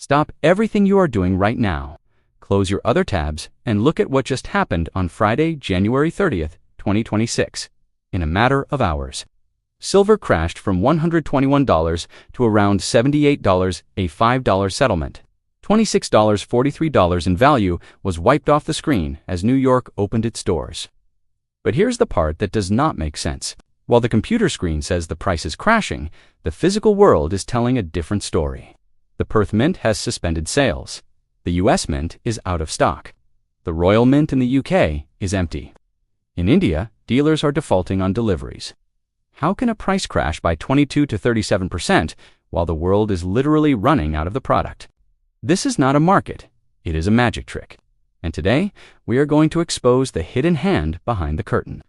Stop everything you are doing right now. Close your other tabs and look at what just happened on Friday, January 30th, 2026. In a matter of hours, silver crashed from $121 to around $78, a $5 settlement. $26.43 in value was wiped off the screen as New York opened its doors. But here's the part that does not make sense. While the computer screen says the price is crashing, the physical world is telling a different story. The Perth Mint has suspended sales. The US Mint is out of stock. The Royal Mint in the UK is empty. In India, dealers are defaulting on deliveries. How can a price crash by 22 to 37% while the world is literally running out of the product? This is not a market, it is a magic trick. And today, we are going to expose the hidden hand behind the curtain.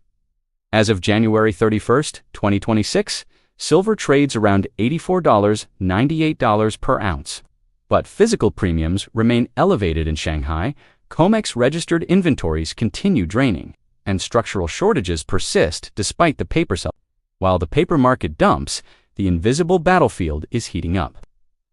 As of January 31st, 2026, silver trades around $84, $98 per ounce. But physical premiums remain elevated in Shanghai, COMEX registered inventories continue draining, and structural shortages persist despite the paper sell. While the paper market dumps, the invisible battlefield is heating up.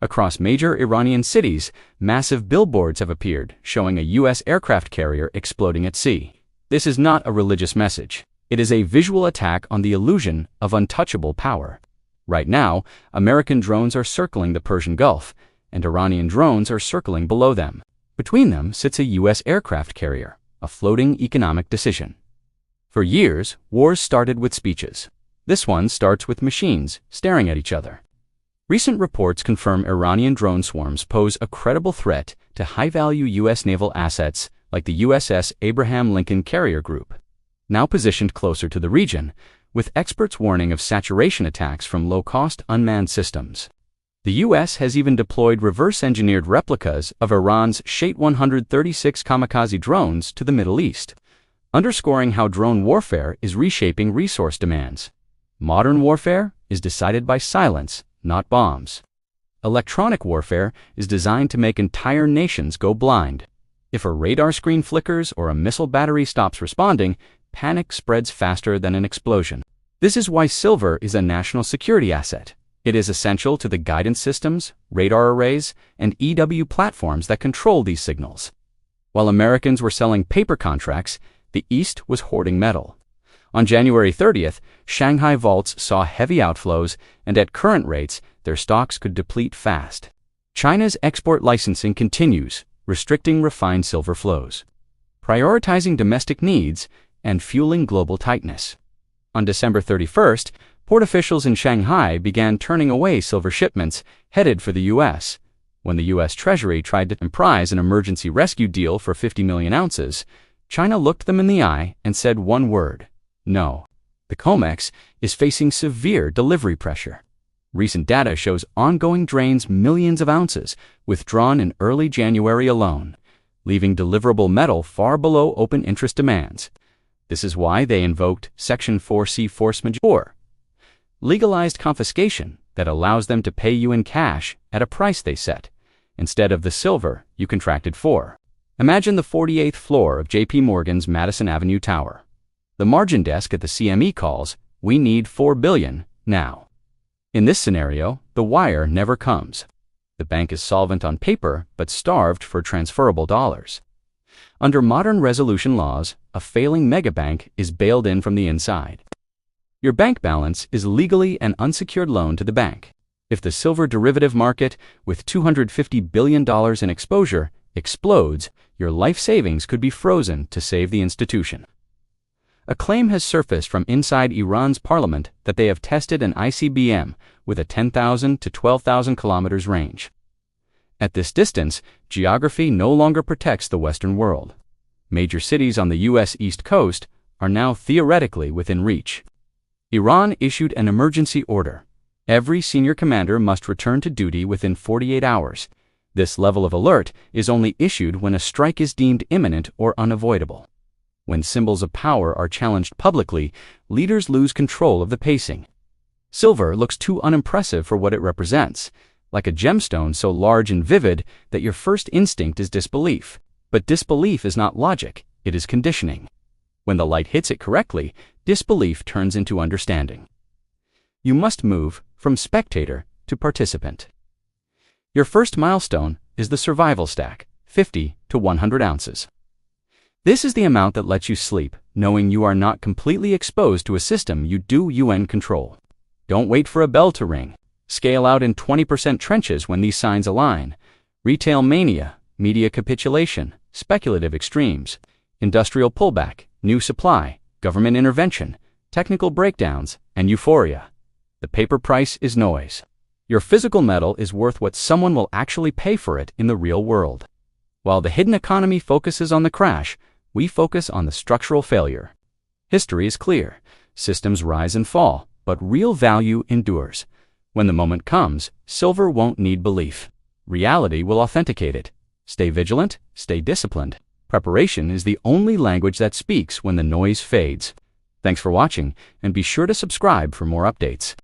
Across major Iranian cities, massive billboards have appeared showing a U.S. aircraft carrier exploding at sea. This is not a religious message. It is a visual attack on the illusion of untouchable power. Right now, American drones are circling the Persian Gulf, and Iranian drones are circling below them. Between them sits a U.S. aircraft carrier, a floating economic decision. For years, wars started with speeches. This one starts with machines staring at each other. Recent reports confirm Iranian drone swarms pose a credible threat to high-value U.S. naval assets like the USS Abraham Lincoln Carrier Group, now positioned closer to the region, with experts warning of saturation attacks from low-cost unmanned systems. The U.S. has even deployed reverse-engineered replicas of Iran's Shahed-136 kamikaze drones to the Middle East, underscoring how drone warfare is reshaping resource demands. Modern warfare is decided by silence, not bombs. Electronic warfare is designed to make entire nations go blind. If a radar screen flickers or a missile battery stops responding, panic spreads faster than an explosion. This is why silver is a national security asset. It is essential to the guidance systems, radar arrays, and EW platforms that control these signals. While Americans were selling paper contracts, the East was hoarding metal. On January 30th, Shanghai vaults saw heavy outflows, and at current rates, their stocks could deplete fast. China's export licensing continues, restricting refined silver flows, prioritizing domestic needs, and fueling global tightness. On December 31st, port officials in Shanghai began turning away silver shipments headed for the U.S. When the U.S. Treasury tried to prize an emergency rescue deal for 50 million ounces, China looked them in the eye and said one word: no. The COMEX is facing severe delivery pressure. Recent data shows ongoing drains millions of ounces withdrawn in early January alone, leaving deliverable metal far below open interest demands. This is why they invoked Section 4C force majeure, legalized confiscation that allows them to pay you in cash at a price they set, instead of the silver you contracted for. Imagine the 48th floor of JP Morgan's Madison Avenue Tower. The margin desk at the CME calls, "We need $4 billion now." In this scenario, the wire never comes. The bank is solvent on paper, but starved for transferable dollars. Under modern resolution laws, a failing megabank is bailed in from the inside. Your bank balance is legally an unsecured loan to the bank. If the silver derivative market, with $250 billion in exposure, explodes, your life savings could be frozen to save the institution. A claim has surfaced from inside Iran's parliament that they have tested an ICBM with a 10,000 to 12,000 kilometers range. At this distance, geography no longer protects the Western world. Major cities on the U.S. East Coast are now theoretically within reach. Iran issued an emergency order. Every senior commander must return to duty within 48 hours. This level of alert is only issued when a strike is deemed imminent or unavoidable. When symbols of power are challenged publicly, leaders lose control of the pacing. Silver looks too unimpressive for what it represents, like a gemstone so large and vivid that your first instinct is disbelief. But disbelief is not logic, it is conditioning. When the light hits it correctly, disbelief turns into understanding. You must move from spectator to participant. Your first milestone is the survival stack, 50 to 100 ounces. This is the amount that lets you sleep, knowing you are not completely exposed to a system you do UN control. Don't wait for a bell to ring. Scale out in 20% trenches when these signs align. Retail mania, media capitulation, speculative extremes, industrial pullback, new supply, government intervention, technical breakdowns, and euphoria. The paper price is noise. Your physical metal is worth what someone will actually pay for it in the real world. While the hidden economy focuses on the crash, we focus on the structural failure. History is clear. Systems rise and fall, but real value endures. When the moment comes, silver won't need belief. Reality will authenticate it. Stay vigilant, stay disciplined. Preparation is the only language that speaks when the noise fades. Thanks for watching, and be sure to subscribe for more updates.